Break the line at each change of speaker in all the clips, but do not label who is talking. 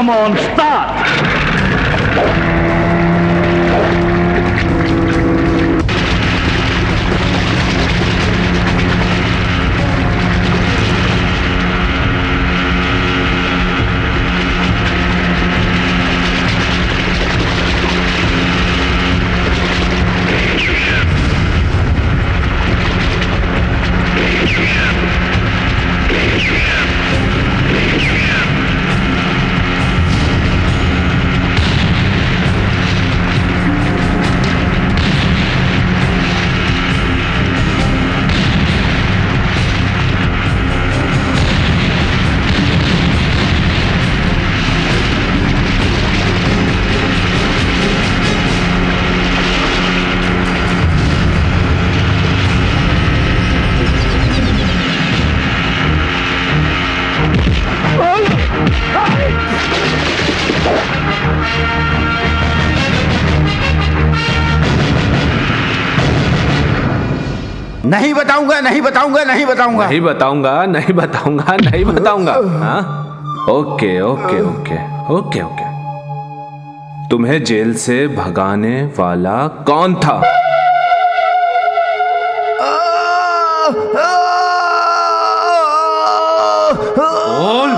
Come on, start!
नहीं बताऊंगा, नहीं बताऊंगा, नहीं बताऊंगा,
नहीं बताऊंगा, नहीं बताऊंगा, नहीं बताऊंगा। हाँ, okay okay okay okay okay. तुम्हें जेल से भगाने वाला कौन था? बोल।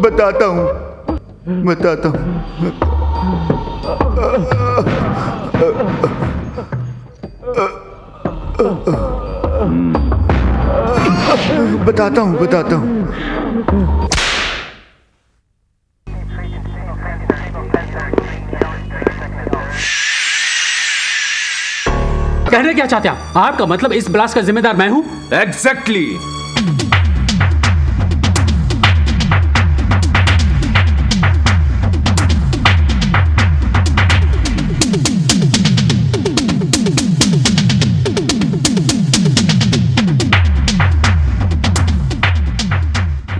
बताता हूँ, बताता हूँ। बताता हूँ, बताता हूँ।
कहने क्या चाहते हैं आपका मतलब इस ब्लास्ट का जिम्मेदार मैं हूं?
एग्जैक्टली।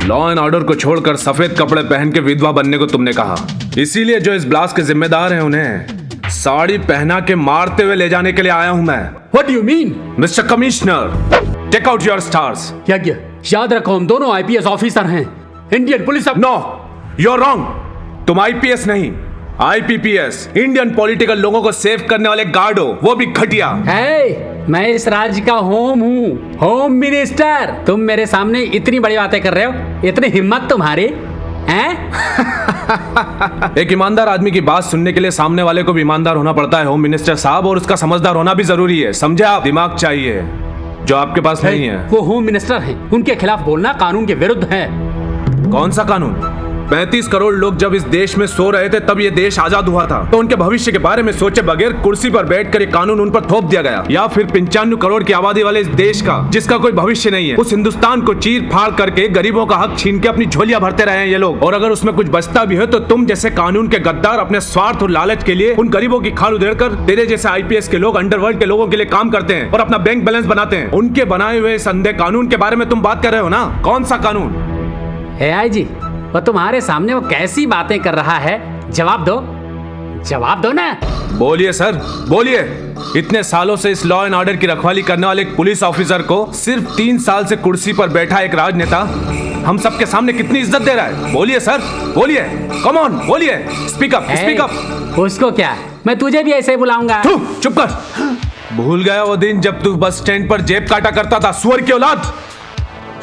लॉ एंड ऑर्डर को छोड़कर सफेद कपड़े पहन के विधवा बनने को तुमने कहा, इसीलिए जो इस ब्लास्ट के जिम्मेदार हैं उन्हें साड़ी पहना के मारते हुए ले जाने के लिए आया हूं मैं।
What do you mean?
Mister commissioner, take out your stars.
Yagya, याद रखो हम दोनों आईपीएस ऑफिसर हैं। Indian police
no, you are wrong. तुम आईपीएस नहीं, आईपीपीएस, इंडियन पॉलिटिकल लोगों को सेव करने वाले गार्ड हो, वो भी घटिया।
मैं इस राज्य का होम हूँ, होम मिनिस्टर। तुम मेरे सामने इतनी बड़ी बातें कर रहे हो, इतनी हिम्मत तुम्हारी हैं?
एक ईमानदार आदमी की बात सुनने के लिए सामने वाले को भी ईमानदार होना पड़ता है होम मिनिस्टर साहब, और उसका समझदार होना भी जरूरी है, समझे आप? दिमाग चाहिए जो आपके पास नहीं है।
वो होम मिनिस्टर हैं, उनके खिलाफ बोलना कानून के विरुद्ध है।
कौन सा कानून? 35 करोड़ लोग जब इस देश में सो रहे थे तब ये देश आजाद हुआ था, तो उनके भविष्य के बारे में सोचे बगैर कुर्सी पर बैठकर ये कानून उन पर थोप दिया गया। या फिर 95 करोड़ की आबादी वाले इस देश का, जिसका कोई भविष्य नहीं है, उस हिंदुस्तान को चीर फाड़ करके गरीबों का हक छीन के अपनी झोलियां भरते रहे हैं ये लोग। और अगर उसमें कुछ बचता भी है तो तुम जैसे कानून के गद्दार अपने स्वार्थ और लालच के लिए उन गरीबों की खाल उधेड़कर तेरे जैसे आईपीएस के लोग अंडरवर्ल्ड के लोगों के लिए काम करते हैं और अपना बैंक बैलेंस बनाते हैं। उनके बनाए हुए इस अंधे कानून के बारे में तुम बात कर रहे हो ना? कौन सा कानून?
एआई जी, वो तुम्हारे सामने वो कैसी बातें कर रहा है, जवाब दो, जवाब दो ना।
बोलिए सर, बोलिए। इतने सालों से इस लॉ एंड ऑर्डर की रखवाली करने वाले एक पुलिस ऑफिसर को सिर्फ 3 साल से कुर्सी पर बैठा एक राजनेता हम सबके सामने कितनी इज्जत दे रहा है? बोलिए सर, बोलिए, कम ऑन, बोलिए, स्पीक अप, स्पीक अप।
उसको क्या, मैं तुझे भी ऐसे ही बुलाऊंगा।
चुप कर। भूल गया वो दिन जब तू बस स्टैंड पर जेब काटा करता था, सुअर की औलाद?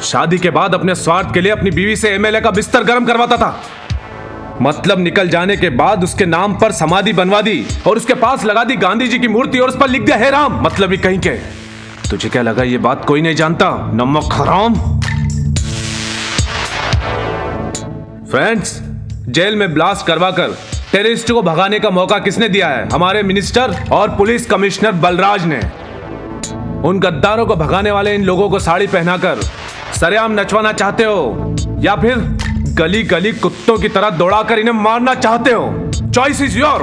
शादी के बाद अपने स्वार्थ के लिए अपनी बीवी से एमएलए का बिस्तर गर्म करवाता था। मतलब निकल जाने के बाद उसके नाम पर समाधि बनवा दी और उसके पास लगा दी गांधी जी की मूर्ति और उस पर लिख दिया हे राम। मतलब ही कहीं के। तुझे क्या लगा ये बात कोई नहीं जानता? नमक हराम। फ्रेंड्स, जेल में ब्लास्ट करवाकर टेररिस्ट को भगाने का मौका किसने दिया है? हमारे मिनिस्टर और पुलिस कमिश्नर बलराज ने। उन गद्दारों को भगाने वाले इन लोगों को साड़ी पहनाकर सरेआम नचवाना चाहते हो या फिर गली गली कुत्तों की तरह दौड़ाकर इन्हें मारना चाहते हो? Choice is your.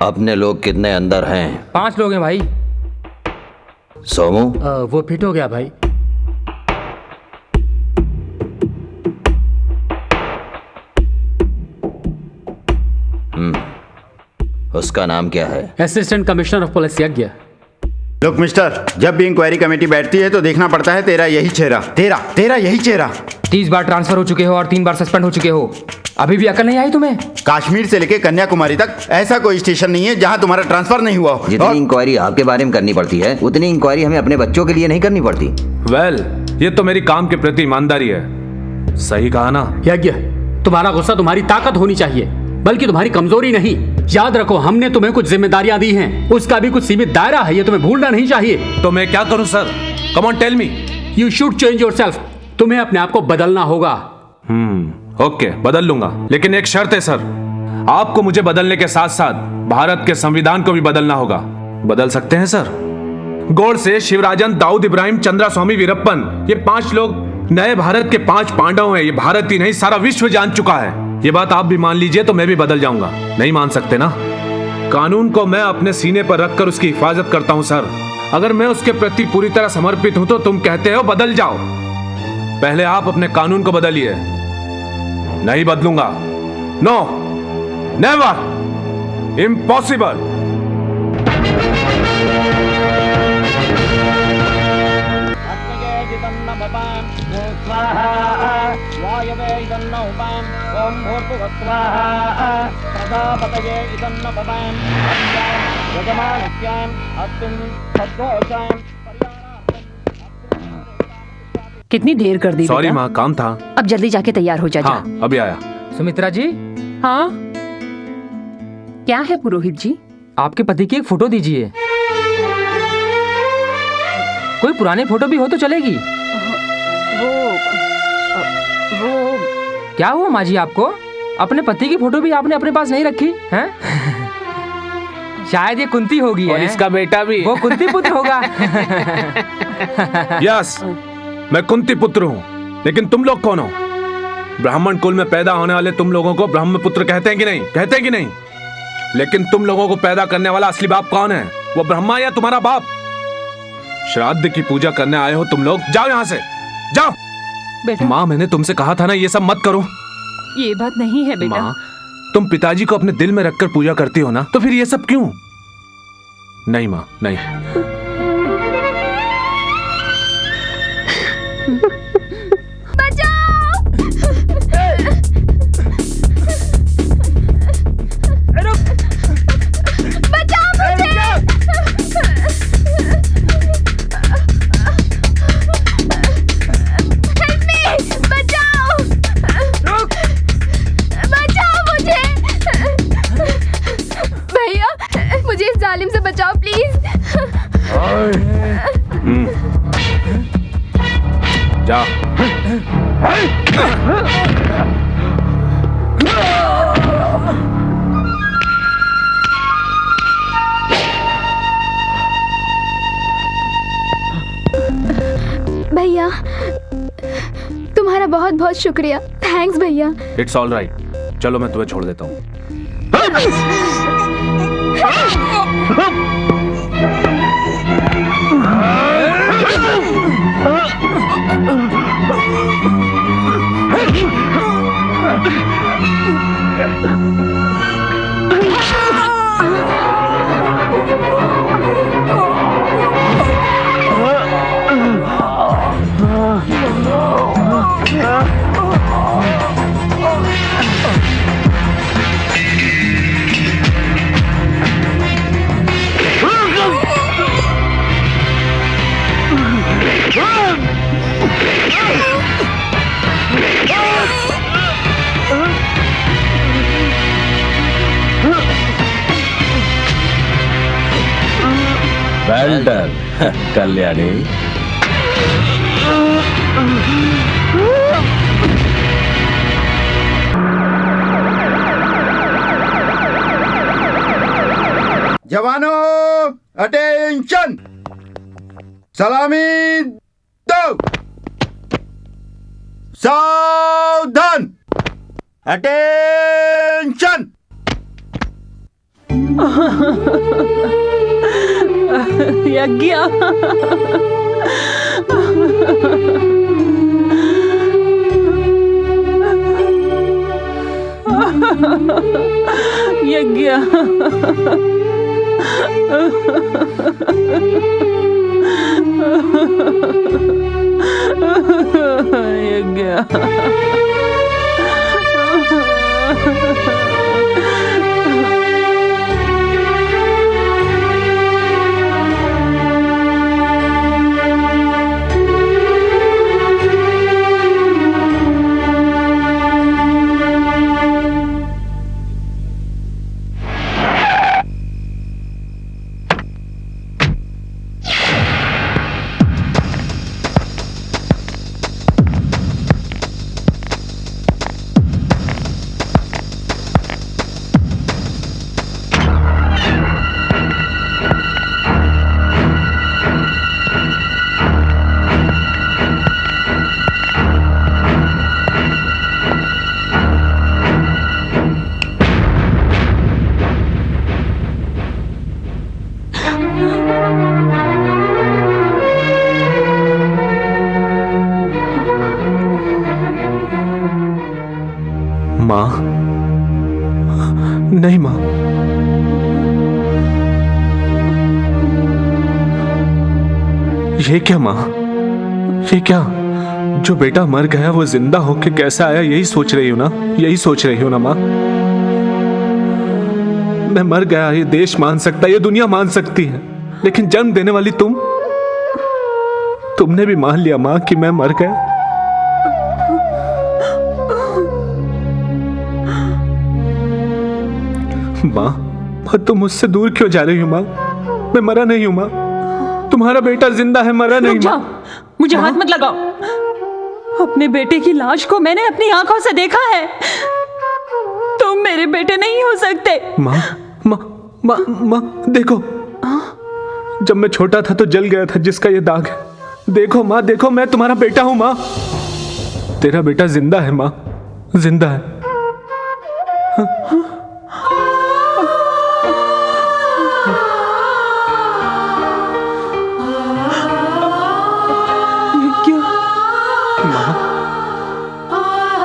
अपने लोग कितने अंदर हैं?
5 लोग हैं भाई।
सोमू,
वो फिट हो गया भाई।
उसका नाम क्या है?
असिस्टेंट कमिश्नर ऑफ पुलिस यज्ञ।
लुक मिस्टर, जब भी इंक्वायरी कमेटी बैठती है तो देखना पड़ता है तेरा यही चेहरा, तेरा यही चेहरा।
30 बार ट्रांसफर हो चुके हो और 3 बार सस्पेंड हो चुके हो, अभी भी अकल नहीं आई तुम्हें?
कश्मीर से लेके कन्याकुमारी तक ऐसा कोई स्टेशन नहीं है जहां तुम्हारा ट्रांसफर नहीं हुआ हो।
जितनी इंक्वायरी आपके बारे में करनी पड़ती है उतनी इंक्वायरी हमें अपने बच्चों के लिए नहीं करनी पड़ती।
वेल, ये तो मेरी काम के प्रति ईमानदारी है। सही कहा ना?
यज्ञ, तुम्हारा गुस्सा तुम्हारी ताकत होनी चाहिए, बल्कि तुम्हारी कमजोरी नहीं। याद रखो, हमने तुम्हें कुछ जिम्मेदारियां दी हैं, उसका भी कुछ सीमित दायरा है, ये तुम्हें भूलना नहीं चाहिए।
तो मैं क्या करूं sir? Come on tell me.
You should change yourself. तुम्हें अपने आप को बदलना होगा।
ओके, बदल लूंगा, लेकिन एक शर्त है सर, आपको मुझे बदलने के साथ साथ भारत के संविधान को भी बदलना होगा। बदल सकते हैं सर? गोडसे, शिवराजन, दाऊद इब्राहिम, चंद्रा स्वामी वीरप्पन, ये 5 लोग नए भारत के 5 पांडव हैं। ये भारत ही नहीं, सारा विश्व जान चुका है। ये बात आप भी मान लीजिए तो मैं भी बदल जाऊंगा। नहीं मान सकते ना? कानून को मैं अपने सीने पर रखकर उसकी हिफाजत करता हूं सर। अगर मैं उसके प्रति पूरी तरह समर्पित हूं तो तुम कहते हो बदल जाओ। पहले आप अपने कानून को बदलिए। नहीं बदलूंगा। No, never, impossible.
कितनी देर कर दी?
सॉरी माँ, काम था।
अब जल्दी जाके तैयार हो जा।
हाँ, अभी आया।
सुमित्रा जी,
हाँ, क्या है पुरोहित जी?
आपके पति की एक फोटो दीजिए। कोई पुरानी फोटो भी हो तो चलेगी।
वो
क्या हुआ माँ जी आपको? अपने पति की फोटो भी आपने अपने पास नहीं रखी हैं? शायद ये कुंती होगी।
और इसका बेटा भी।
वो कुंती पुत्र होगा।
यस, मैं कुंती पुत्र हूँ, लेकिन तुम लोग कौन हो? ब्राह्मण कुल में पैदा होने वाले तुम लोगों को ब्रह्मपुत्र कहते हैं कि नहीं? कहते हैं कि नहीं? लेकिन तुम लोगों को पैदा करने वाला असली बाप कौन है? वो ब्रह्मा या तुम्हारा बाप? श्राद्ध की पूजा करने आए हो तुम लोग। जाओ यहाँ से, जाओ।
बेटा,
माँ, मैंने तुमसे कहा था ना ये सब मत करो।
ये बात नहीं है बेटा।
माँ, तुम पिताजी को अपने दिल में रखकर पूजा करती हो ना, तो फिर ये सब क्यों? नहीं माँ, नहीं। जा।
भैया, तुम्हारा बहुत बहुत शुक्रिया। थैंक्स भैया।
It's all right. चलो मैं तुम्हें छोड़ देता हूँ।
Well done Kalyani.
जवानों, अटेंशन, सलामी दो, सावधान, अटेंशन।
यज्ञ यज्ञ
माँ, नहीं माँ, ये क्या माँ, ये क्या? जो बेटा मर गया वो जिंदा होके कैसा आया, यही सोच रही हो ना? यही सोच रही हो ना माँ? मैं मर गया ये देश मान सकता है, ये दुनिया मान सकती है, लेकिन जन्म देने वाली तुमने भी मान लिया माँ कि मैं मर गया। माँ, तुम मुझसे दूर क्यों जा रही हो माँ? मैं मरा नहीं हूँ माँ, तुम्हारा बेटा जिंदा है, मरा नहीं माँ।
मुझे हाथ मत लगाओ। अपने बेटे की लाश को मैंने अपनी आंखों से देखा है। तुम मेरे बेटे नहीं हो सकते।
माँ, माँ, माँ, माँ, देखो, जब मैं छोटा था तो जल गया था जिसका ये दाग है। देखो माँ, देखो, मैं तुम्हारा बेटा हूँ माँ। तेरा बेटा जिंदा है माँ, जिंदा है।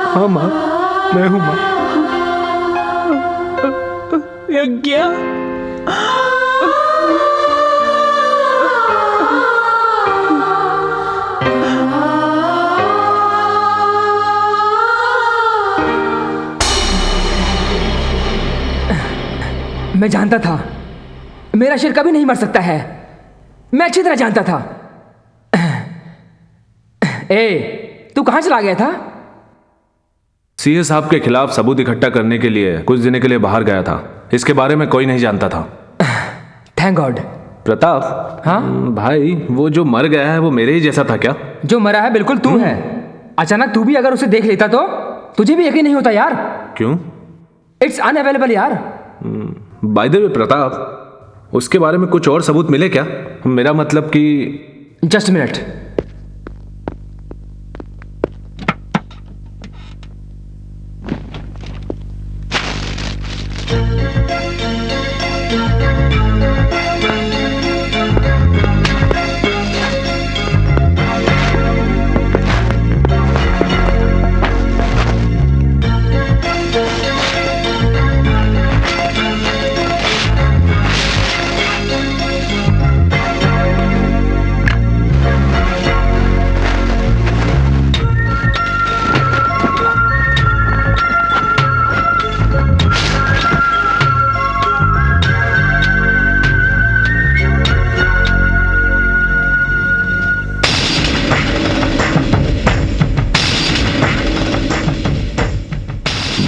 हाँ माँ, मैं हूँ माँ।
यज्ञ,
मैं जानता था मेरा शेर कभी नहीं मर सकता है। मैं अच्छी तरह जानता था। ए, तू कहां चला गया था?
सीए साहब के खिलाफ सबूत इकट्ठा करने के लिए कुछ दिनों के लिए बाहर गया था। इसके बारे में कोई नहीं जानता था।
Thank God.
प्रताप,
हाँ
भाई, वो जो मर गया है वो मेरे ही जैसा था क्या?
जो मरा है बिल्कुल तू है। अचानक तू भी अगर उसे देख लेता तो तुझे भी यकीन नहीं होता यार।
क्यों?
इट्स अनअवेलेबल यार।
बाय द वे प्रताप, उसके बारे में कुछ और सबूत मिले क्या? मेरा मतलब कि
जस्ट मिनट।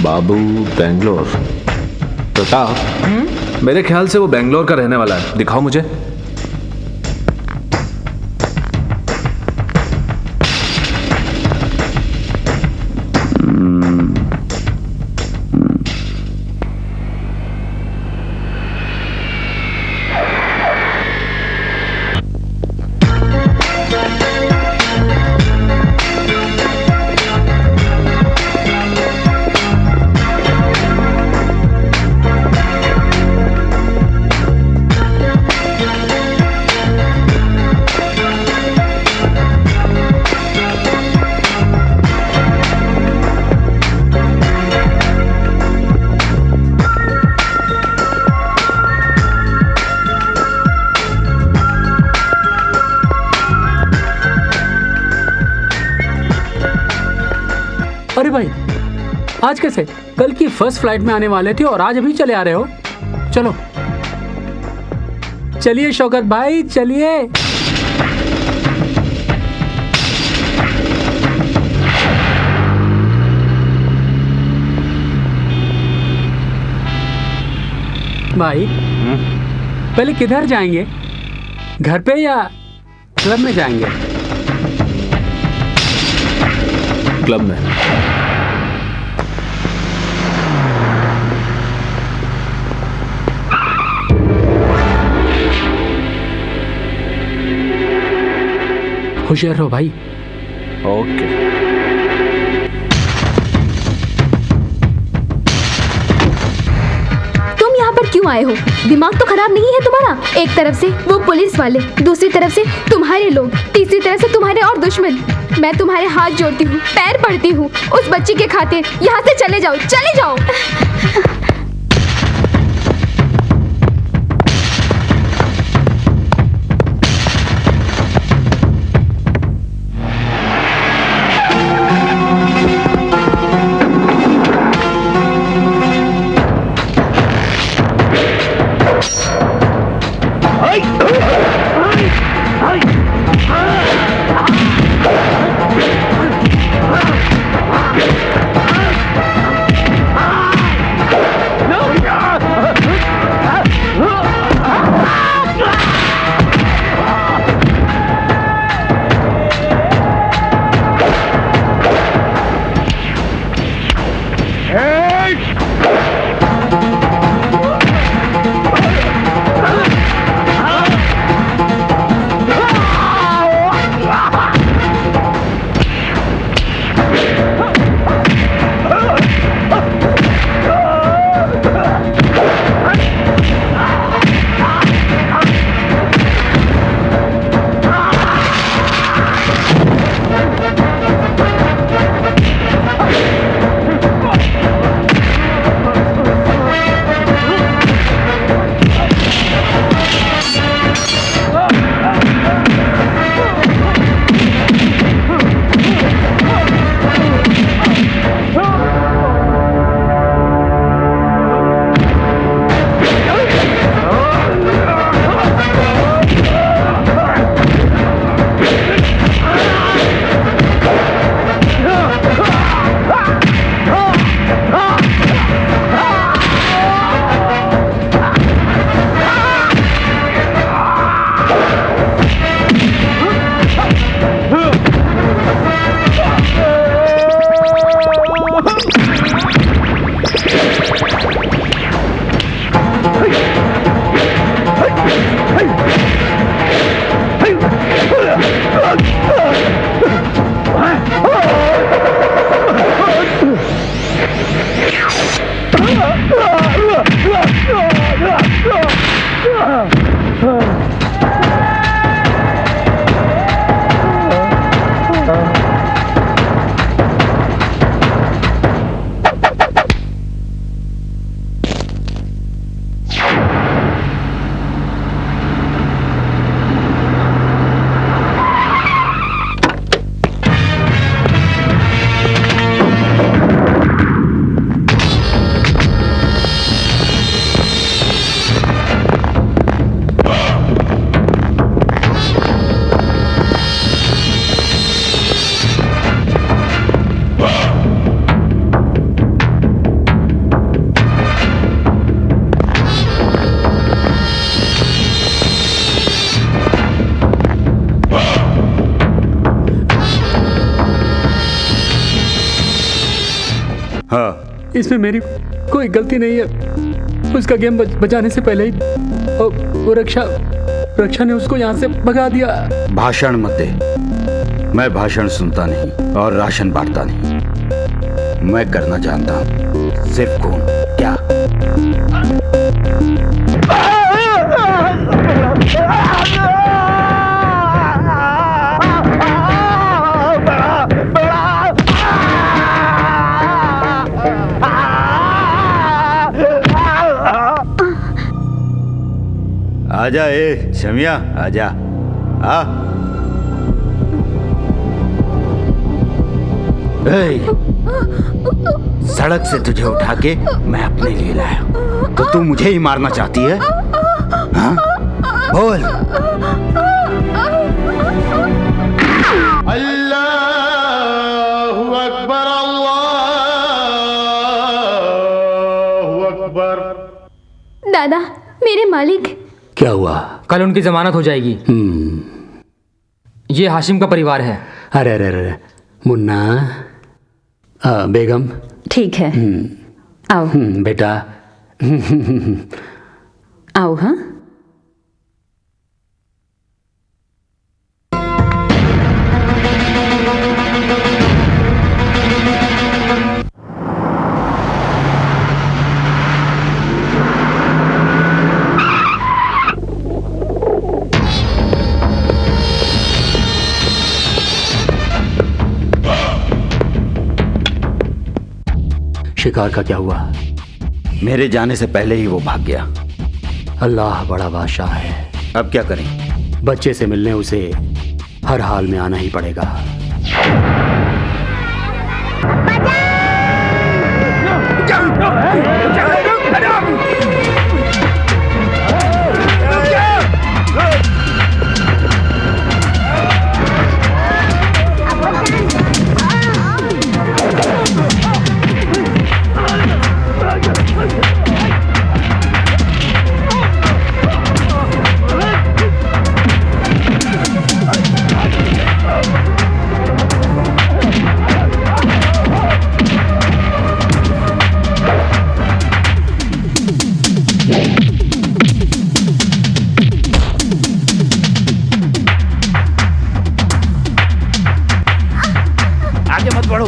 बाबू बेंगलोर। प्रताप, मेरे ख्याल से वो बेंगलोर का रहने वाला है। दिखाओ मुझे।
अरे भाई, आज कैसे? कल की फर्स्ट फ्लाइट में आने वाले थे और आज अभी चले आ रहे हो? चलो चलिए शौकत भाई, चलिए। भाई पहले किधर जाएंगे? घर पे या क्लब में जाएंगे?
क्लब में।
होशियार रहो भाई।
ओके।
तुम यहाँ पर क्यों आए हो? दिमाग तो खराब नहीं है तुम्हारा? एक तरफ से वो पुलिस वाले, दूसरी तरफ से तुम्हारे लोग, तीसरी तरफ से तुम्हारे और दुश्मन। मैं तुम्हारे हाथ जोड़ती हूँ, पैर पड़ती हूँ, उस बच्ची के खातिर यहाँ से चले जाओ, चले जाओ।
हाँ,
इसमें मेरी कोई गलती नहीं है। उसका गेम बजाने से पहले ही वो रक्षा ने उसको यहाँ से भगा दिया।
भाषण मत दे। मैं भाषण सुनता नहीं और राशन बांटता नहीं। मैं करना जानता हूँ सिर्फ खून। क्या? आजा ए शमिया, आजा। सड़क से तुझे उठा के मैं अपने लिए लाया, तो तू मुझे ही मारना चाहती है? हाँ? बोल।
अल्लाहु अकबर, अल्लाहु अकबर।
दादा, मेरे मालिक।
क्या हुआ?
कल उनकी जमानत हो जाएगी। ये हाशिम का परिवार है।
अरे अरे अरे मुन्ना, बेगम।
ठीक है, आओ
बेटा।
आओ। हाँ,
शिकार का क्या हुआ?
मेरे जाने से पहले ही वो भाग गया।
अल्लाह बड़ा बादशाह है।
अब क्या करें?
बच्चे से मिलने उसे हर हाल में आना ही पड़ेगा।
आगे मत बढ़ो।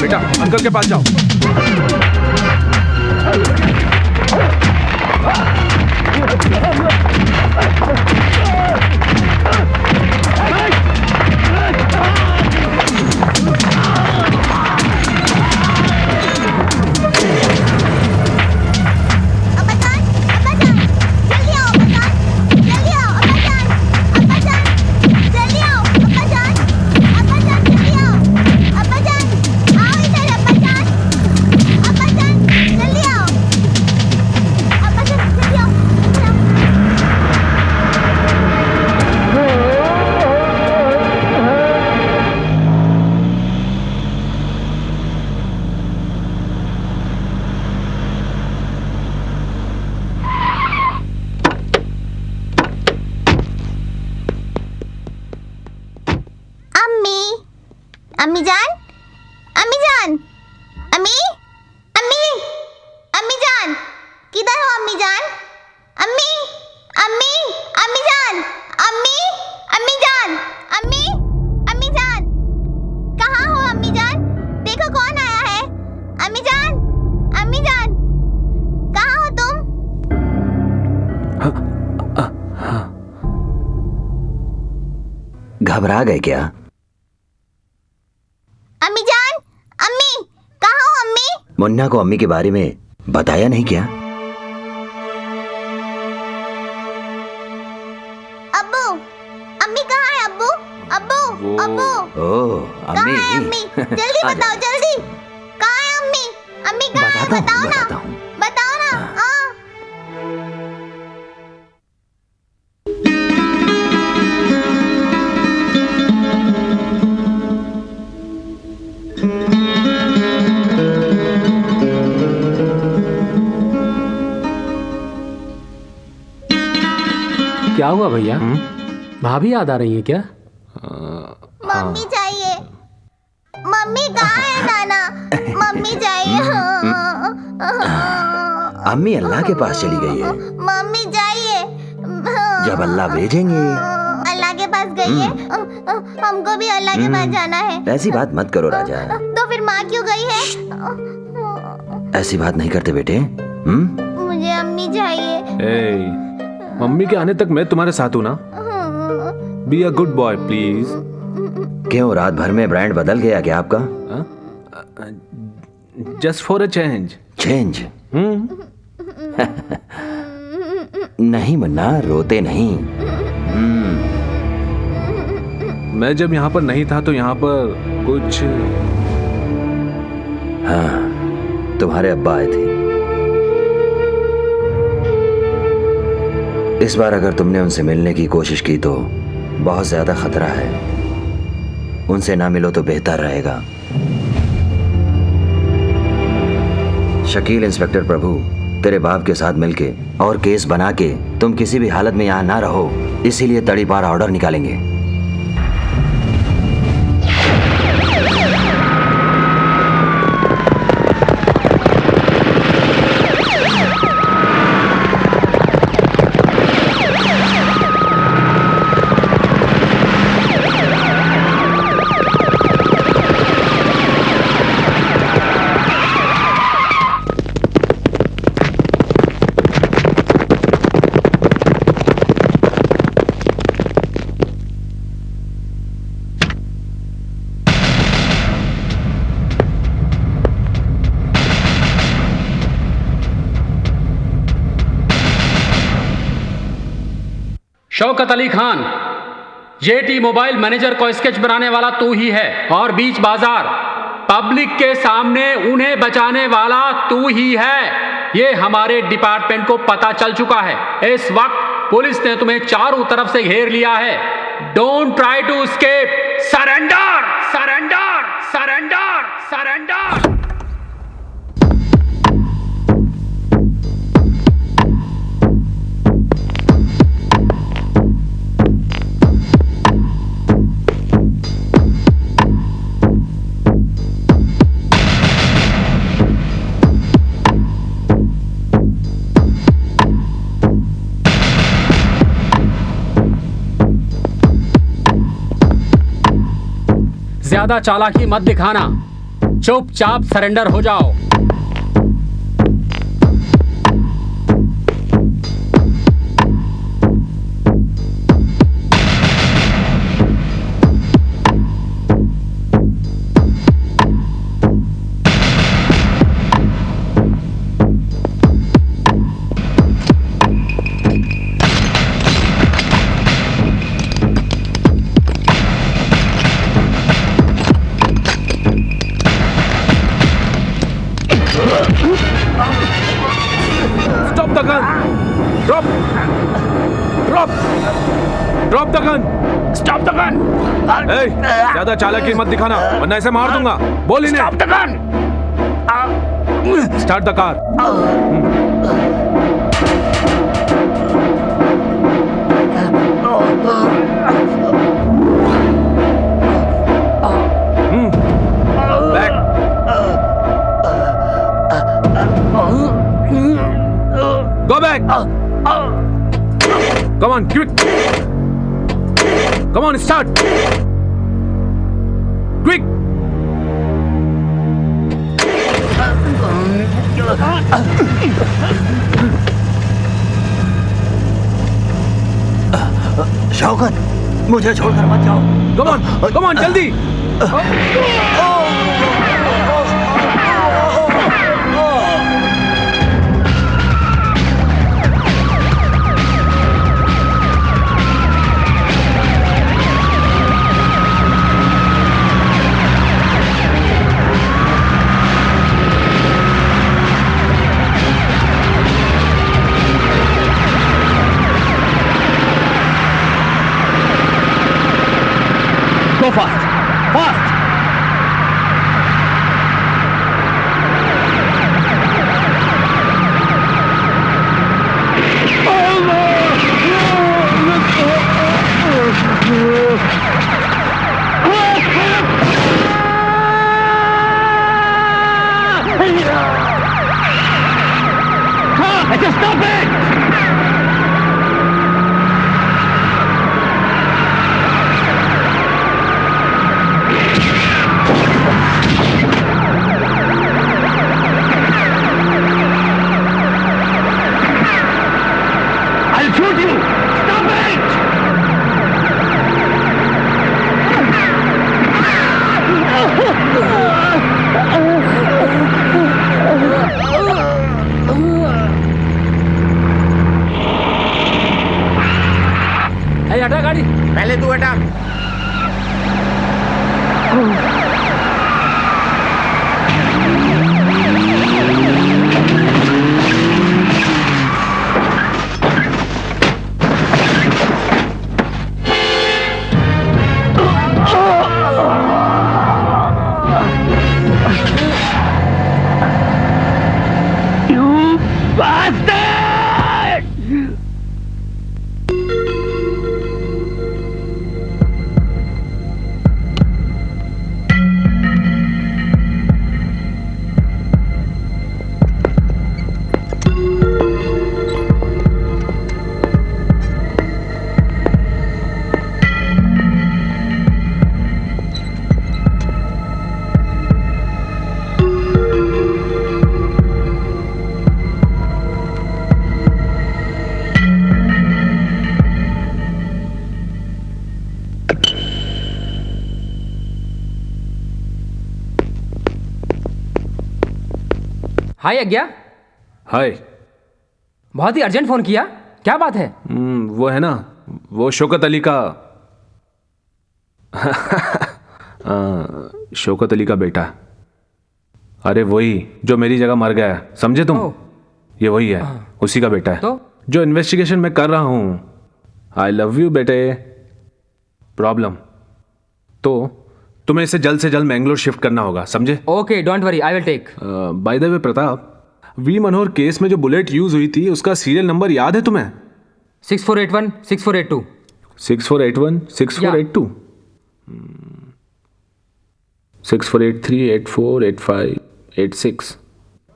बेटा, अंकल के पास जाओ।
अम्मी जान, अम्मी जान, अम्मी, अम्मी, अम्मी जान, किधर हो अम्मी जान? अम्मी, अम्मी, अम्मी जान, अम्मी, अम्मी जान, अम्मी, अम्मी जान, कहाँ हो अम्मी जान? देखो कौन आया है? अम्मी जान, अम्मी जान, कहाँ हो तुम?
घबरा गए क्या?
अम्मी जान, अम्मी, कहाँ हो अम्मी?
मुन्ना को अम्मी के बारे में बताया नहीं क्या?
अब्बू, अम्मी कहाँ है अब्बू? अब्बू, अब्बू,
ओह,
कहाँ है अम्मी? जल्दी बताओ जल्दी, कहाँ है अम्मी? अम्मी कहाँ है? बताओ ना, बताओ ना। हाँ।
क्या हुआ भैया? भाभी याद आ रही है क्या?
मम्मी चाहिए। मम्मी कहाँ है नाना? मम्मी चाहिए।
अम्मी अल्लाह के पास चली गई है।
मम्मी चाहिए।
जब अल्लाह भेजेंगे।
अल्लाह के पास गई है? हमको भी अल्लाह के पास जाना है।
ऐसी बात मत करो राजा।
तो फिर माँ क्यों गई है?
ऐसी बात नहीं करते बेटे।
मुझे अम्मी चाहिए।
मम्मी के आने तक मैं तुम्हारे साथ हूँ ना। Be a good boy please.
क्यों, रात भर में ब्रांड बदल गया क्या आपका?
Just for a change.
Change? नहीं मुन्ना, रोते नहीं।
मैं जब यहाँ पर नहीं था तो यहाँ पर कुछ।
हाँ, तुम्हारे अब्बा आए थे। इस बार अगर तुमने उनसे मिलने की कोशिश की तो बहुत ज्यादा खतरा है। उनसे ना मिलो तो बेहतर रहेगा। शकील, इंस्पेक्टर प्रभु तेरे बाप के साथ मिलके और केस बना के तुम किसी भी हालत में यहाँ ना रहो, इसीलिए तड़ीपार ऑर्डर निकालेंगे।
Shaukat Ali Khan, jetty mobile manager को स्केच बनाने वाला तू ही है और बीच बाजार पब्लिक के सामने उन्हें बचाने वाला तू ही है। ये हमारे डिपार्टमेंट को पता चल चुका है। इस वक्त पुलिस ने तुम्हें चारों तरफ से घेर लिया है। Don't try to escape, surrender surrender surrender surrender. ज्यादा चालाकी मत दिखाना, चुपचाप सरेंडर हो जाओ।
Drop the gun. Stop the gun. ज्यादा चालाकी मत दिखाना वरना ऐसे मार दूंगा। बोल इन्हें। Stop the gun. Start the car. Back. Go back. Come on, quick! Come on, start! Quick!
Shaukat, मुझे छोड़कर मत जाओ।
Come on, जल्दी!
Go fast! Fast!
पहले तू हटा।
हाय आज्ञा।
हाय।
बहुत ही अर्जेंट फोन किया, क्या बात है?
वो है ना, वो शौकत अली का शौकत अली का बेटा। अरे वही जो मेरी जगह मर गया, समझे तुम? ये वही है, उसी का बेटा है।
तो?
जो इन्वेस्टिगेशन मैं कर रहा हूं। आई लव यू बेटे। प्रॉब्लम तो तुम्हें इसे जल्द से जल्द मैंगलोर शिफ्ट करना होगा, समझे?
Okay, don't worry, I will take.
By the way Pratap, V Manohar case में जो बुलेट यूज हुई थी उसका सीरियल नंबर याद है तुम्हें?
6481 6482।
6481 6482 6483 84 85 86।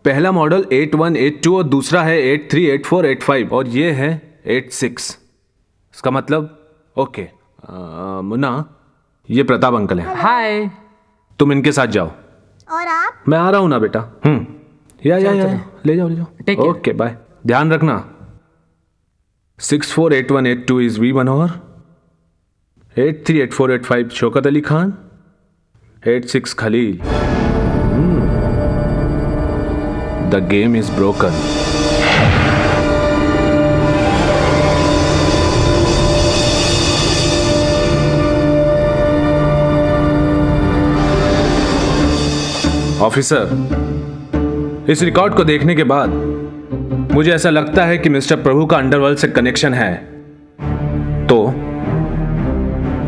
पहला मॉडल 8182 और दूसरा है 83 84 85 और ये है 86। इसका मतलब ओके। मुन्ना, ये प्रताप अंकल हैं।
हाय।
तुम इनके साथ जाओ।
और आप?
मैं आ रहा हूं ना बेटा। या ले जाओ। Okay bye. ध्यान रखना। 648182 is V Manohar, 838485 Shaukat Ali Khan, 86 Khalil. The game is broken. Officer, इस रिकॉर्ड को देखने के बाद मुझे ऐसा लगता है कि मिस्टर प्रभु का अंडरवर्ल्ड से कनेक्शन है, तो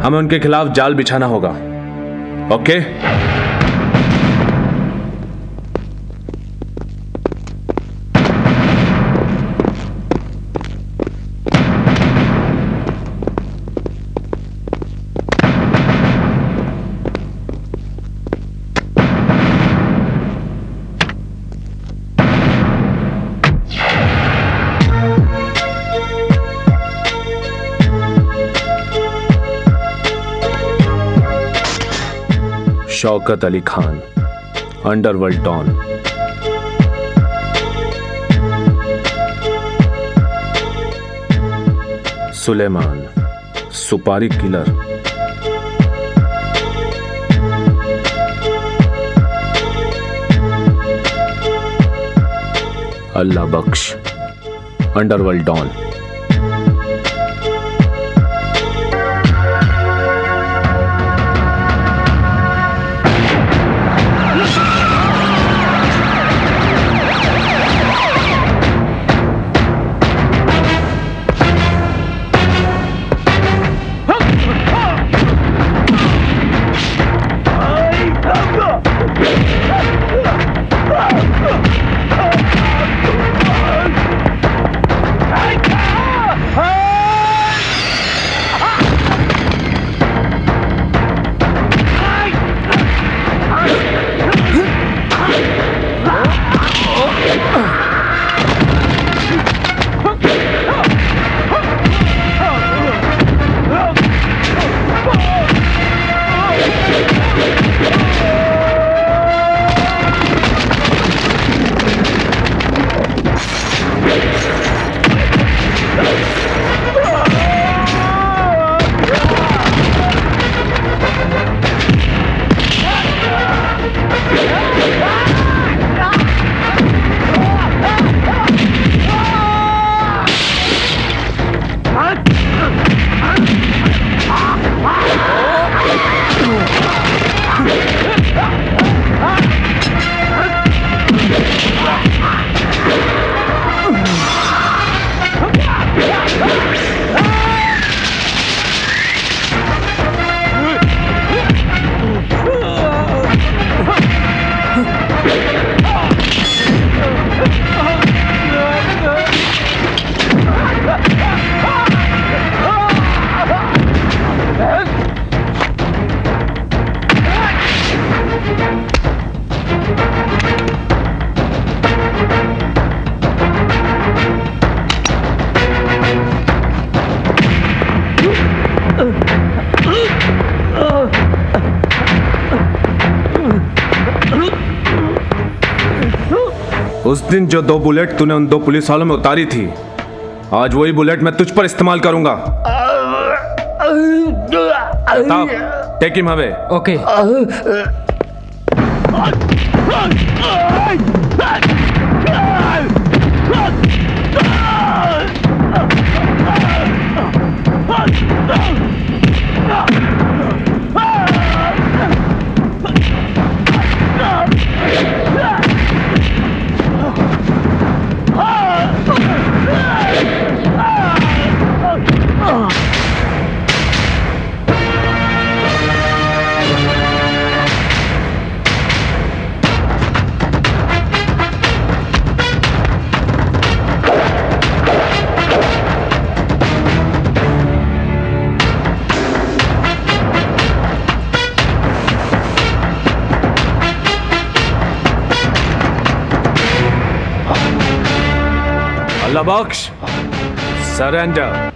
हमें उनके खिलाफ जाल बिछाना होगा। Okay? Shaukat Ali Khan, underworld don. Suleman, supari killer. Allah Bakhsh, underworld don.
I
दिन जो 2 बुलेट तूने उन 2 पुलिस वालों में उतारी थी, आज वही बुलेट मैं तुझ पर इस्तेमाल करूंगा। Take him away.
Okay.
Allah Bakhsh, surrender.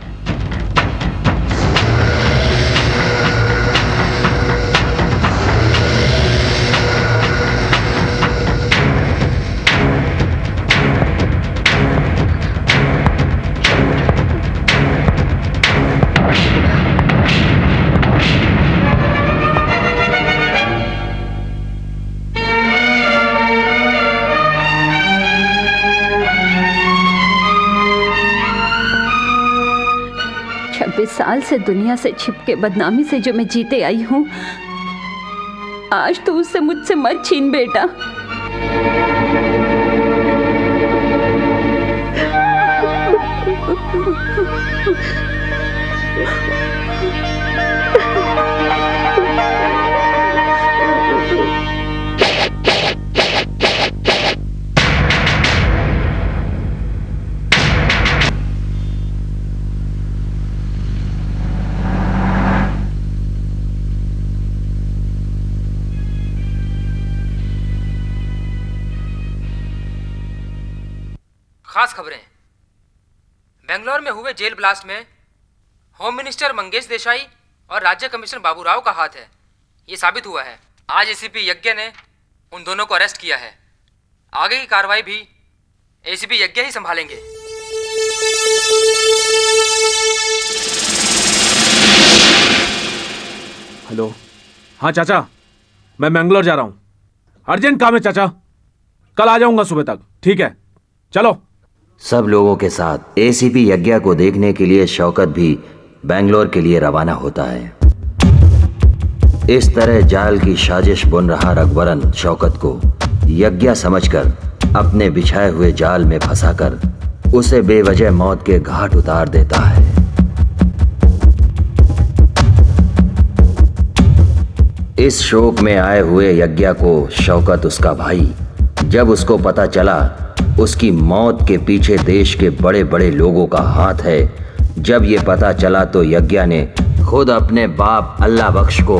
साल से दुनिया से छिपके बदनामी से जो मैं जीते आई हूं, आज तो उससे मुझसे मत छीन बेटा।
खास खबरें। बेंगलोर में हुए जेल ब्लास्ट में होम मिनिस्टर मंगेश देसाई और राज्य कमिश्नर बाबूराव का हाथ है, ये साबित हुआ है। आज एसीपी यज्ञ ने उन दोनों को अरेस्ट किया है। आगे की कार्रवाई भी एसीपी यज्ञ ही संभालेंगे।
हेलो। हाँ चाचा, मैं बेंगलोर जा रहा हूँ, अर्जेंट काम है चाचा, कल आ जाऊंगा सुबह तक। ठीक है, चलो।
सब लोगों के साथ एसीपी यज्ञ को देखने के लिए शौकत भी बेंगलोर के लिए रवाना होता है। इस तरह जाल की साजिश बुन रहा रघुवरन शौकत को यज्ञ समझकर अपने बिछाए हुए जाल में फंसाकर उसे बेवजह मौत के घाट उतार देता है। इस शोक में आए हुए यज्ञ को शौकत उसका भाई, जब उसको पता चला उसकी मौत के पीछे देश के बड़े बड़े लोगों का हाथ है, जब ये पता चला तो यज्ञ ने खुद अपने बाप अल्लाह बख्श को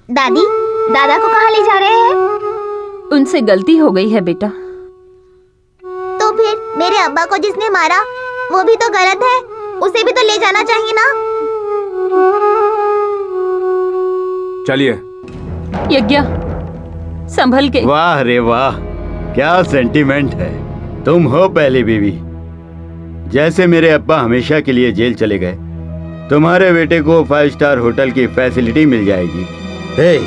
दादी, दादा को कहाँ ले जा रहे हैं?
उनसे गलती हो गई है बेटा।
तो फिर मेरे अब्बा को जिसने मारा वो भी तो गलत है, उसे भी तो ले जाना चाहिए ना।
चलिए।
यज्ञ, संभल के।
वाह रे वाह, क्या सेंटीमेंट है। तुम हो पहली बीवी। जैसे मेरे अब्बा हमेशा के लिए जेल चले गए, तुम्हारे बेटे को 5 स्टार होटल की फैसिलिटी मिल जाएगी। हे,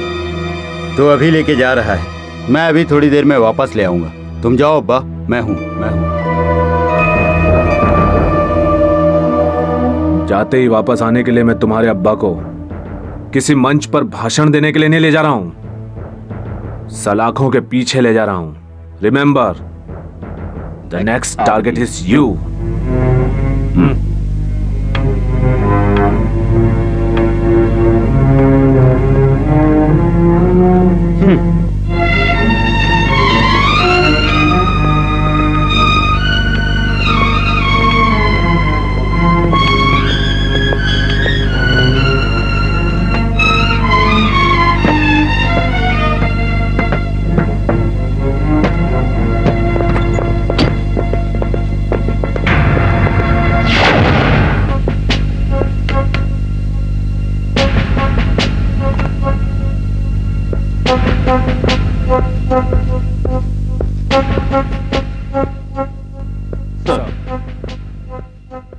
तो अभी लेके जा रहा है, मैं अभी थोड़ी देर में वापस ले आऊंगा। तुम जाओ अब्बा, मैं हूं।
जाते ही वापस आने के लिए मैं तुम्हारे अब्बा को किसी मंच पर भाषण देने के लिए नहीं ले जा रहा हूं, सलाखों के पीछे ले जा रहा हूं। Remember, the next target is you.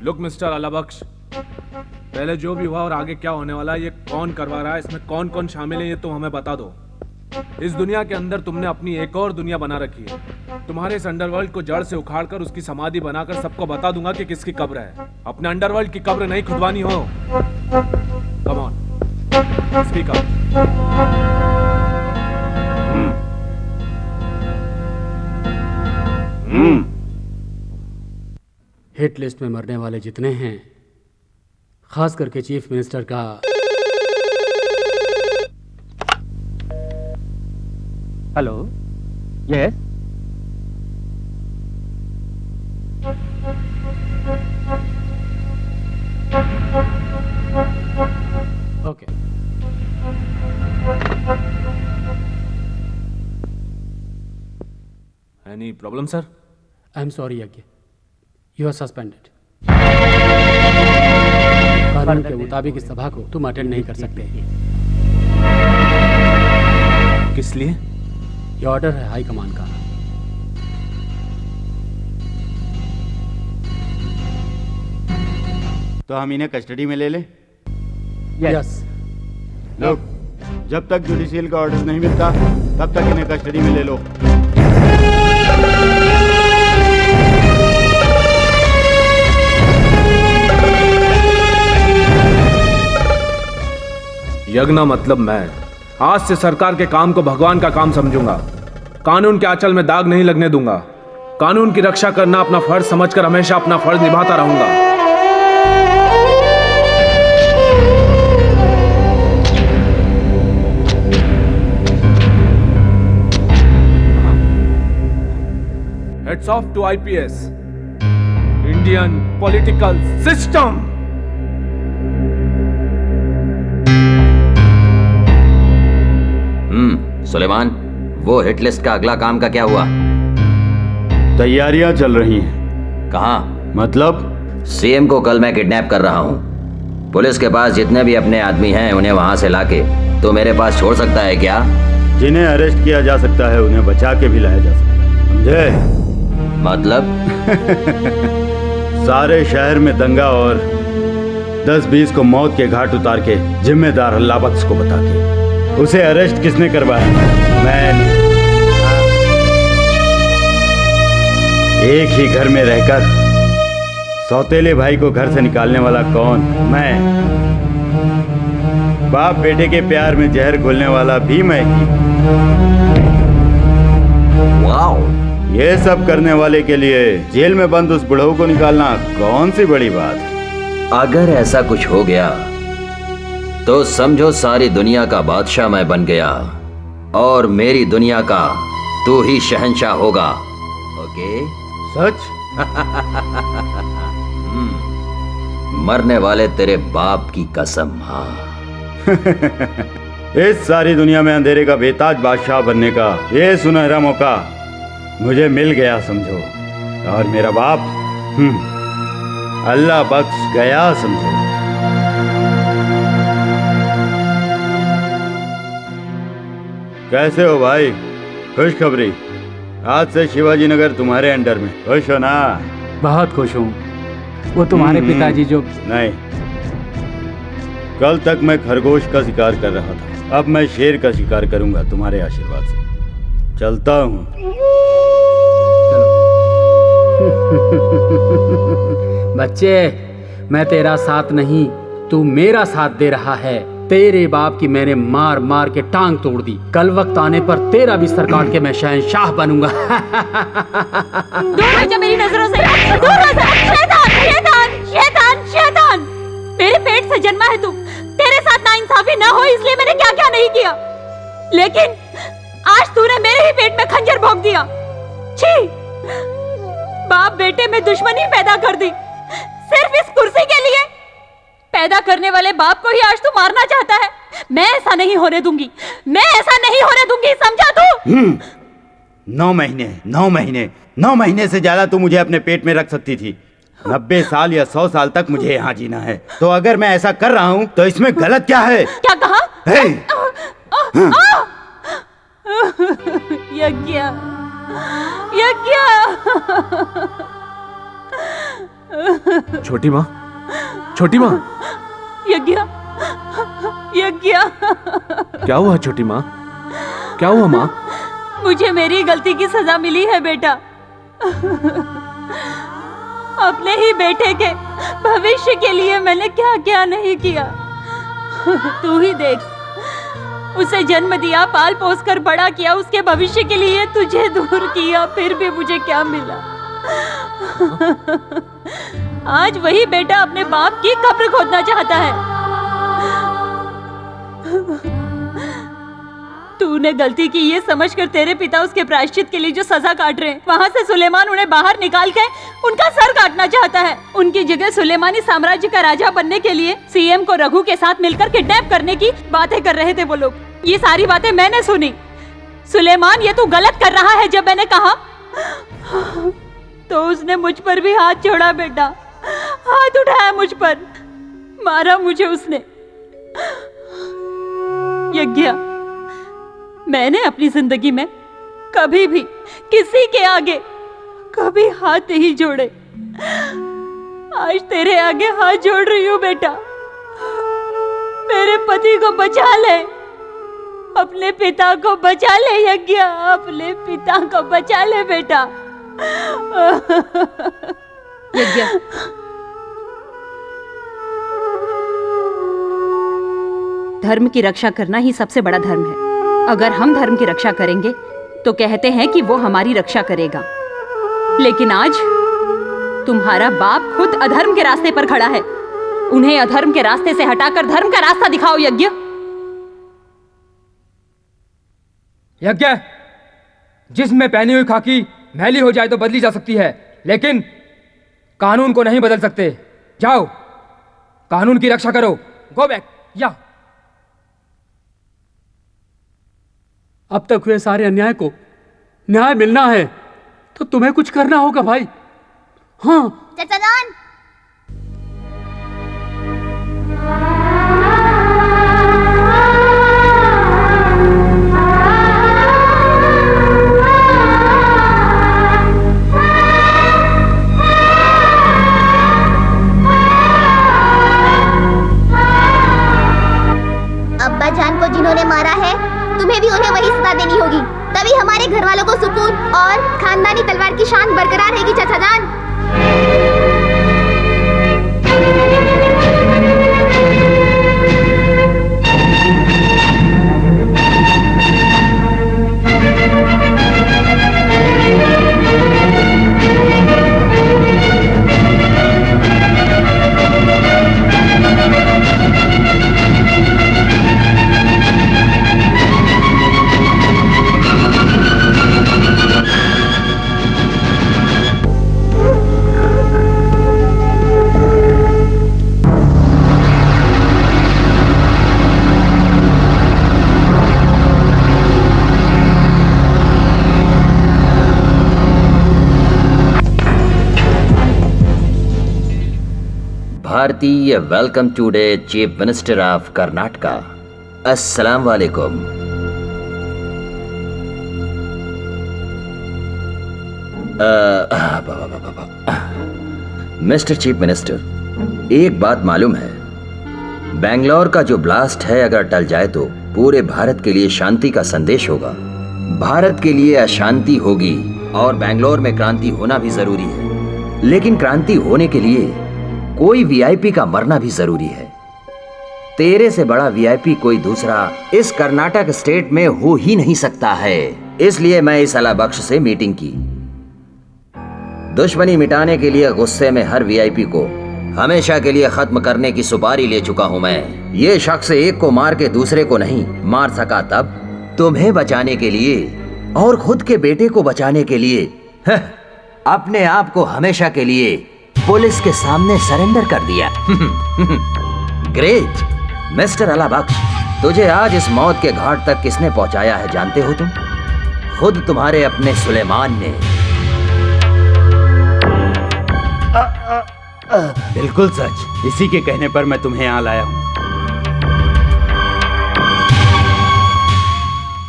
Look mister Allabakhsh, पहले जो भी हुआ और आगे क्या होने वाला है, ये कौन करवा रहा है, इसमें कौन कौन शामिल है, ये तुम हमें बता दो। इस दुनिया के अंदर तुमने अपनी एक और दुनिया बना रखी है। तुम्हारे इस अंडरवर्ल्ड को जड़ से उखाड़कर उसकी समाधि बनाकर सबको बता दूंगा कि किसकी कब्र है। अपने अंडरवर्ल्ड की कब्र नहीं खुदवानी हो। Come on, speak up.
Hit list में मरने वाले जितने हैं, खास करके चीफ मिनिस्टर का।
Hello, yes.
Okay.
Any problem sir?
I am sorry यज्ञ, यू आर सस्पेंडेड। कानून के मुताबिक इस सभा को तुम अटेंड नहीं कर सकते।
किस लिए?
ये ऑर्डर है हाई कमान का।
तो हम इन्हें कस्टडी में ले लें?
यस।
लोग, जब तक जुडिशियल का ऑर्डर नहीं मिलता तब तक इन्हें कस्टडी में ले लो।
यज्ञ मतलब मैं आज से सरकार के काम को भगवान का काम समझूंगा। कानून के आंचल में दाग नहीं लगने दूंगा। कानून की रक्षा करना अपना फर्ज समझकर हमेशा अपना फर्ज निभाता रहूंगा। Heads off to IPS, Indian political system.
Suleman, वो हिट लिस्ट का अगला काम का क्या हुआ?
तैयारियां चल रही हैं।
कहाँ?
मतलब?
सीएम को कल मैं किडनैप कर रहा हूँ। पुलिस के पास जितने भी अपने आदमी हैं उन्हें वहां से लाके तो मेरे पास छोड़ सकता है क्या?
जिन्हें अरेस्ट किया जा सकता है उन्हें बचा के भी लाया जा सकता है, समझे?
मतलब?
सारे शहर में दंगा और 10-20 को मौत के घाट उतार के जिम्मेदार अल्लाह बख्श को बता के उसे अरेस्ट किसने करवाया? मैंने। एक ही घर में रहकर सौतेले भाई को घर से निकालने वाला कौन? मैं। बाप बेटे के प्यार में जहर घोलने वाला भी मैं ही।
वाओ!
ये सब करने वाले के लिए जेल में बंद उस बुढ़ऊ को निकालना कौन सी बड़ी बात?
अगर ऐसा कुछ हो गया तो समझो सारी दुनिया का बादशाह मैं बन गया और मेरी दुनिया का तू ही शहंशाह होगा। ओके?
सच?
मरने वाले तेरे बाप की कसम। हाँ।
इस सारी दुनिया में अंधेरे का बेताज बादशाह बनने का ये सुनहरा मौका मुझे मिल गया समझो। और मेरा बाप अल्लाह बख्श गया समझो। कैसे हो भाई? खुशखबरी, आज से शिवाजी नगर तुम्हारे अंडर में। खुश हो ना?
बहुत खुश हूँ। वो तुम्हारे पिताजी जो...
नहीं, कल तक मैं खरगोश का शिकार कर रहा था, अब मैं शेर का शिकार करूंगा तुम्हारे आशीर्वाद से। चलता हूँ।
बच्चे, मैं तेरा साथ नहीं, तू मेरा साथ दे रहा है। तेरे बाप की मैंने मार मार के टांग तोड़ दी। कल वक्त आने पर तेरा भी सर काट के मैं शहंशाह बनूंगा।
दूर हो जा मेरी नजरों से, दूर हो जा। शैतान, शैतान, शैतान, शैतान। मेरे पेट से जन्मा है तू। तेरे साथ नाइंसाफी ना हो इसलिए मैंने क्या क्या नहीं किया, लेकिन आज तूने मेरे ही पेट में खंजर भोंक दिया। छी! बाप बेटे में दुश्मनी पैदा कर दी सिर्फ इस कुर्सी के लिए। पैदा करने वाले बाप को ही आज तू मारना चाहता है। मैं ऐसा नहीं होने दूंगी, मैं ऐसा नहीं होने दूंगी, समझा तू?
9 महीने से ज्यादा तू मुझे अपने पेट में रख सकती थी। 90 साल या 100 साल तक मुझे यहाँ जीना है, तो अगर मैं ऐसा कर रहा हूँ तो इसमें गलत क्या है?
क्या कहा? यज्ञ, यज्ञ।
छोटी माँ, छोटी माँ,
यज्ञ, यज्ञ।
क्या हुआ छोटी माँ? क्या हुआ माँ?
मुझे मेरी गलती की सजा मिली है बेटा। अपने ही बेटे के भविष्य के लिए मैंने क्या क्या नहीं किया। तू ही देख, उसे जन्म दिया, पाल पोस कर बड़ा किया, उसके भविष्य के लिए तुझे दूर किया, फिर भी मुझे क्या मिला? आज वही बेटा अपने बाप की कब्र खोदना चाहता है। तूने गलती की ये समझकर तेरे पिता उसके प्रायश्चित के लिए जो सजा काट रहे हैं, वहाँ से सुलेमान उन्हें बाहर निकाल के उनका सर काटना चाहता है। उनकी जगह सुलेमानी साम्राज्य का राजा बनने के लिए सीएम को रघु के साथ मिलकर किडनैप करने की बातें कर रहे थे वो लोग। ये सारी बातें मैंने सुनी। सुलेमान, ये तू गलत कर रहा है। जब मैंने कहा तो उसने मुझ पर भी हाथ जोड़ा बेटा, हाथ उठाया मुझ पर, मारा मुझे उसने। यज्ञ, मैंने अपनी जिंदगी में कभी भी किसी के आगे कभी हाथ नहीं जोड़े। आज तेरे आगे हाथ जोड़ रही हूँ बेटा। मेरे पति को बचा ले, अपने पिता को बचा ले यज्ञ, अपने पिता को बचा ले बेटा। यज्ञ, धर्म की रक्षा करना ही सबसे बड़ा धर्म है। अगर हम धर्म की रक्षा करेंगे तो कहते हैं कि वो हमारी रक्षा करेगा, लेकिन आज तुम्हारा बाप खुद अधर्म के रास्ते पर खड़ा है। उन्हें अधर्म के रास्ते से हटाकर धर्म का रास्ता दिखाओ यज्ञ।
यज्ञ, जिस्म में पहनी हुई खाकी मैली हो जाए तो बदली जा सकती है, लेकिन कानून को नहीं बदल सकते। जाओ, कानून की रक्षा करो। Go back. या
अब तक हुए सारे अन्याय को न्याय मिलना है तो तुम्हें कुछ करना होगा भाई। हाँ
चाचा जान, अब्बा जान को जिन्होंने मारा है, तुम्हें भी उन्हें वही सजा देनी होगी। तभी हमारे घर वालों को सुकून और खानदानी तलवार की शान बरकरार रहेगी चाचा जान।
भारतीय welcome today chief minister of Karnataka. अस्सलाम वालेकुम। मिस्टर चीफ मिनिस्टर, एक बात मालूम है, बेंगलोर का जो ब्लास्ट है अगर टल जाए तो पूरे भारत के लिए शांति का संदेश होगा। भारत के लिए अशांति होगी और बेंगलोर में क्रांति होना भी जरूरी है, लेकिन क्रांति होने के लिए कोई वीआईपी का मरना भी जरूरी है। तेरे से बड़ा वीआईपी कोई दूसरा इस कर्नाटक स्टेट में हो ही नहीं सकता है। इसलिए मैं इस अला बख्श से मीटिंग की। दुश्मनी मिटाने के लिए गुस्से में हर वीआईपी को हमेशा के लिए खत्म करने की सुपारी ले चुका हूं मैं। ये शख्स एक को मार के दूसरे को नहीं मार सका, तब तुम्हें बचाने के लिए और खुद के बेटे को बचाने के लिए अपने आप को हमेशा के लिए पुलिस के सामने सरेंडर कर दिया। ग्रेट मिस्टर अला बख्श, तुझे आज इस मौत के घाट तक किसने पहुंचाया है जानते हो तुम? खुद तुम्हारे अपने सुलेमान ने।
बिल्कुल सच। इसी के कहने पर मैं तुम्हें यहाँ लाया हूँ।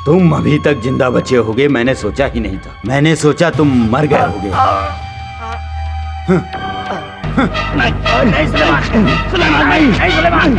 तुम अभी तक जिंदा बचे होगे मैंने सोचा ही नहीं था। मैंने सोचा तुम मर गए होगे।
नहीं सुलेमान, सुलेमान नहीं सुलेमान।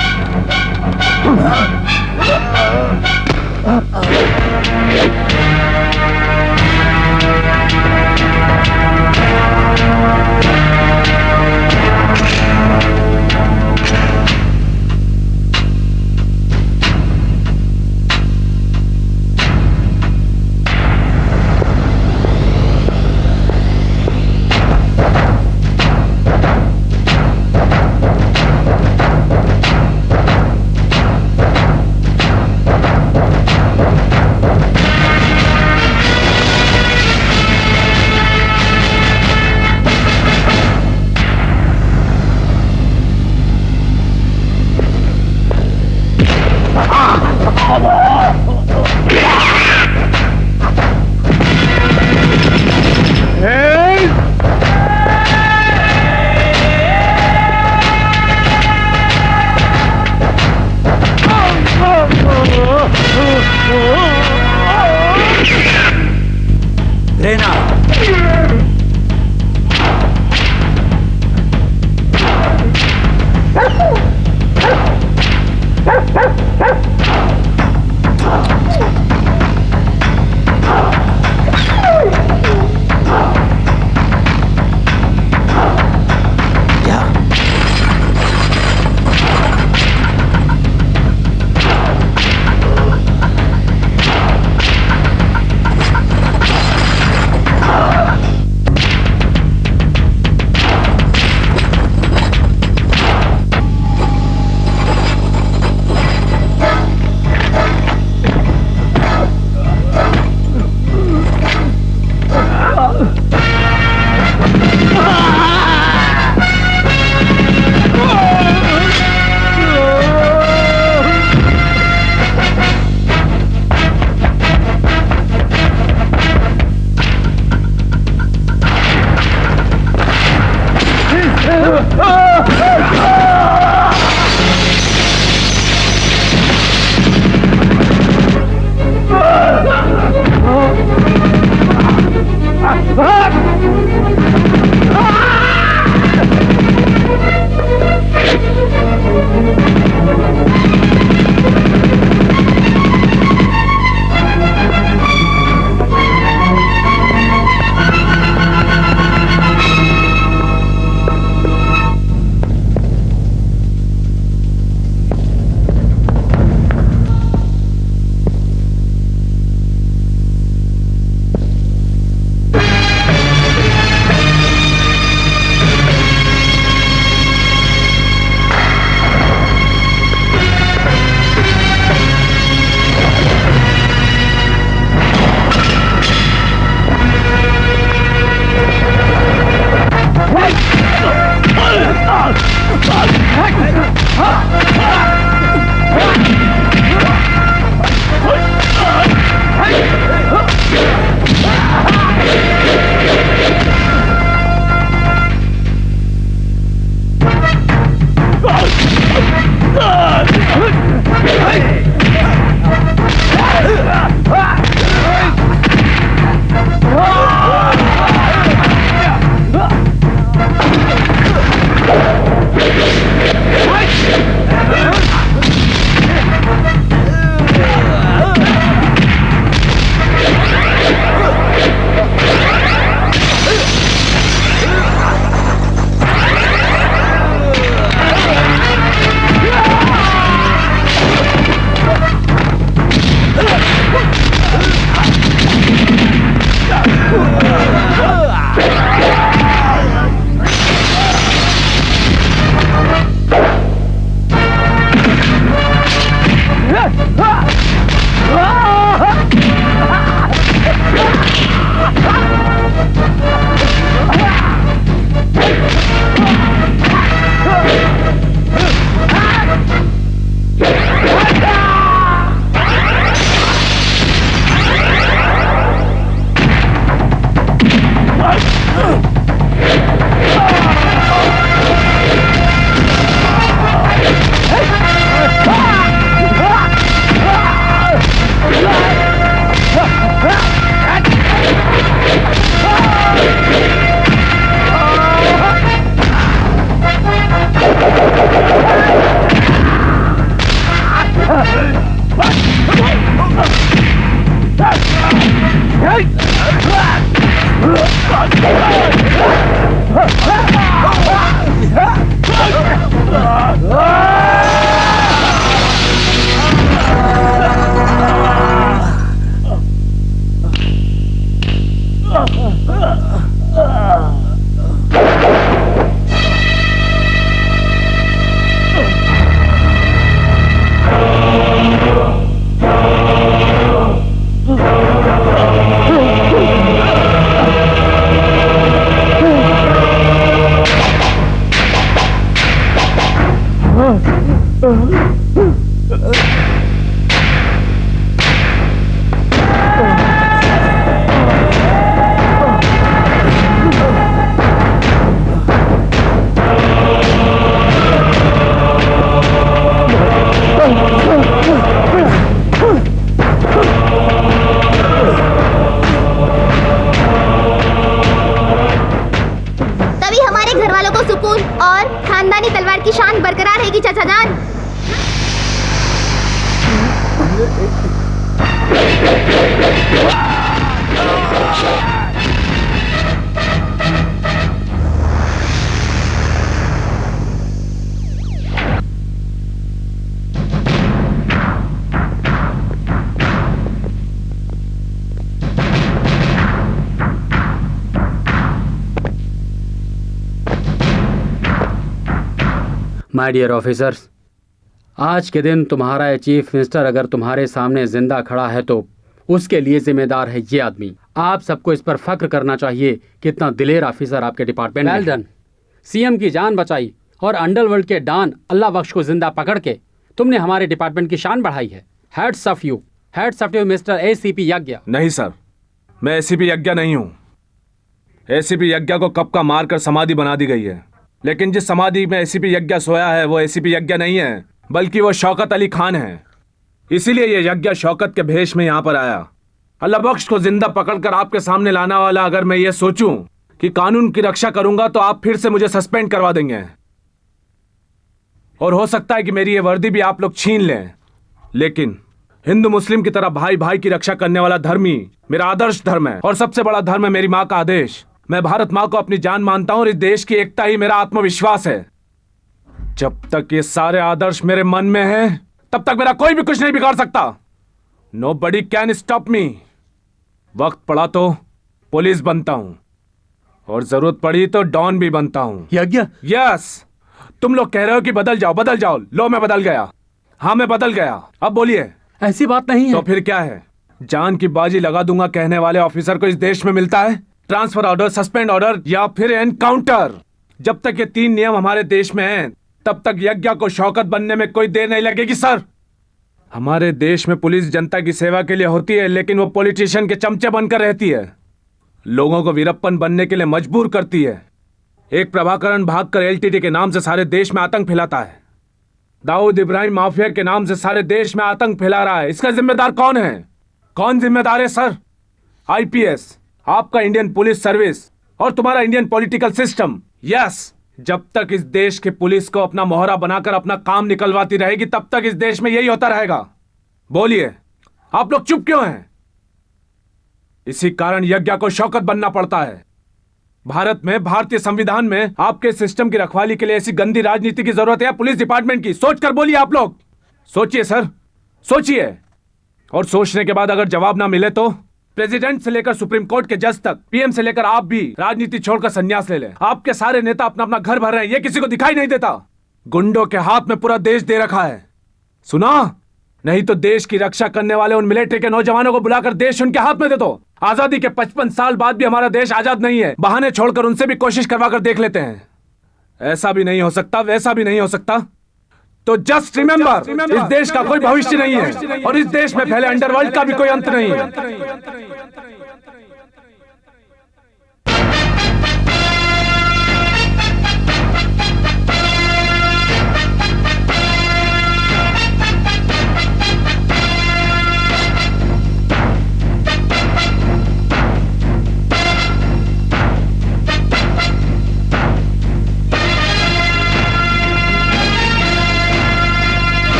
हमारे घर वालों को सुकून और खानदानी तलवार की शान बरकरार रहेगी चाचा जान।
माय डियर ऑफिसर्स, आज के दिन तुम्हारा ये चीफ मिनिस्टर अगर तुम्हारे सामने जिंदा खड़ा है तो उसके लिए जिम्मेदार है ये आदमी। आप सबको इस पर फख्र करना चाहिए कितना दिलेर ऑफिसर आपके डिपार्टमेंट में। Well done. सीएम की जान बचाई और अंडरवर्ल्ड के डॉन अल्लाह बख्श को जिंदा पकड़ के तुमने हमारे डिपार्टमेंट की शान बढ़ाई है। Hats off you, mister ACP यज्ञ।
नहीं सर, मैं एसीपी यज्ञ नहीं हूँ। एसीपी यज्ञ को कब का मारकर समाधि बना दी गई है, लेकिन जिस समाधि में एसीपी यज्ञ सोया है वो एसीपी यज्ञ नहीं है, बल्कि वो शौकत अली खान है। इसीलिए ये यज्ञ शौकत के भेष में यहाँ पर आया। अल्लाह बख्श को जिंदा पकड़कर आपके सामने लाना वाला अगर मैं ये सोचूं कि कानून की रक्षा करूंगा तो आप फिर से मुझे सस्पेंड करवा देंगे, और हो सकता है कि मेरी ये वर्दी भी आप लोग छीन लें। लेकिन हिंदू मुस्लिम की तरह भाई भाई की रक्षा करने वाला धर्म ही मेरा आदर्श धर्म है, और सबसे बड़ा धर्म है मेरी माँ का आदेश। मैं भारत माँ को अपनी जान मानता हूँ और इस देश की एकता ही मेरा आत्मविश्वास है। जब तक ये सारे आदर्श मेरे मन में हैं, तब तक मेरा कोई भी कुछ नहीं बिगाड़ सकता। Nobody can stop me। वक्त पड़ा तो पुलिस बनता हूँ, और जरूरत पड़ी तो डॉन भी बनता हूँ। यस, तुम लोग कह रहे हो कि बदल जाओ बदल जाओ। लो, मैं बदल गया। हाँ, मैं बदल गया। अब बोलिए।
ऐसी बात नहीं है।
तो फिर क्या है? जान की बाजी लगा दूंगा कहने वाले ऑफिसर को इस देश में मिलता है ट्रांसफर ऑर्डर, सस्पेंड ऑर्डर या फिर एनकाउंटर। जब तक ये 3 नियम हमारे देश में हैं, तब तक यज्ञ को शौकत बनने में कोई देर नहीं लगेगी सर। हमारे देश में पुलिस जनता की सेवा के लिए होती है, लेकिन वो पॉलिटिशियन के चमचे बनकर रहती है। लोगों को वीरप्पन बनने के लिए मजबूर करती है। एक प्रभाकरण भागकर एलटीटी के नाम से सारे देश में आतंक फैलाता है। दाऊद इब्राहिम माफिया के नाम से सारे देश में आतंक फैला रहा है। इसका जिम्मेदार कौन है? कौन जिम्मेदार है सर? आईपीएस, आपका इंडियन पुलिस सर्विस और तुम्हारा इंडियन पॉलिटिकल सिस्टम। यस, जब तक इस देश की पुलिस को अपना मोहरा बनाकर अपना काम निकलवाती रहेगी, तब तक इस देश में यही होता रहेगा। बोलिए, आप लोग चुप क्यों हैं? इसी कारण यज्ञ को शौकत बनना पड़ता है। भारत में, भारतीय संविधान में आपके सिस्टम की रखवाली के लिए ऐसी गंदी राजनीति की जरूरत है पुलिस डिपार्टमेंट की? सोचकर बोलिए आप लोग। सोचिए सर, सोचिए। और सोचने के बाद अगर जवाब ना मिले तो प्रेसिडेंट से लेकर सुप्रीम कोर्ट के जज तक, पीएम से लेकर आप भी राजनीति छोड़कर संन्यास ले लें। आपके सारे नेता अपना अपना घर भर रहे हैं, ये किसी को दिखाई नहीं देता। गुंडों के हाथ में पूरा देश दे रखा है। सुना? नहीं तो देश की रक्षा करने वाले उन मिलिट्री के नौजवानों को बुलाकर देश उनके हाथ में दे दो। आजादी के 55 साल बाद भी हमारा देश आजाद नहीं है। बहाने छोड़कर उनसे भी कोशिश करवा कर देख लेते हैं। ऐसा भी नहीं हो सकता, वैसा भी नहीं हो सकता। तो जस्ट रिमेंबर, इस देश का कोई भविष्य नहीं है और इस देश में फैले अंडरवर्ल्ड का भी कोई अंत नहीं है।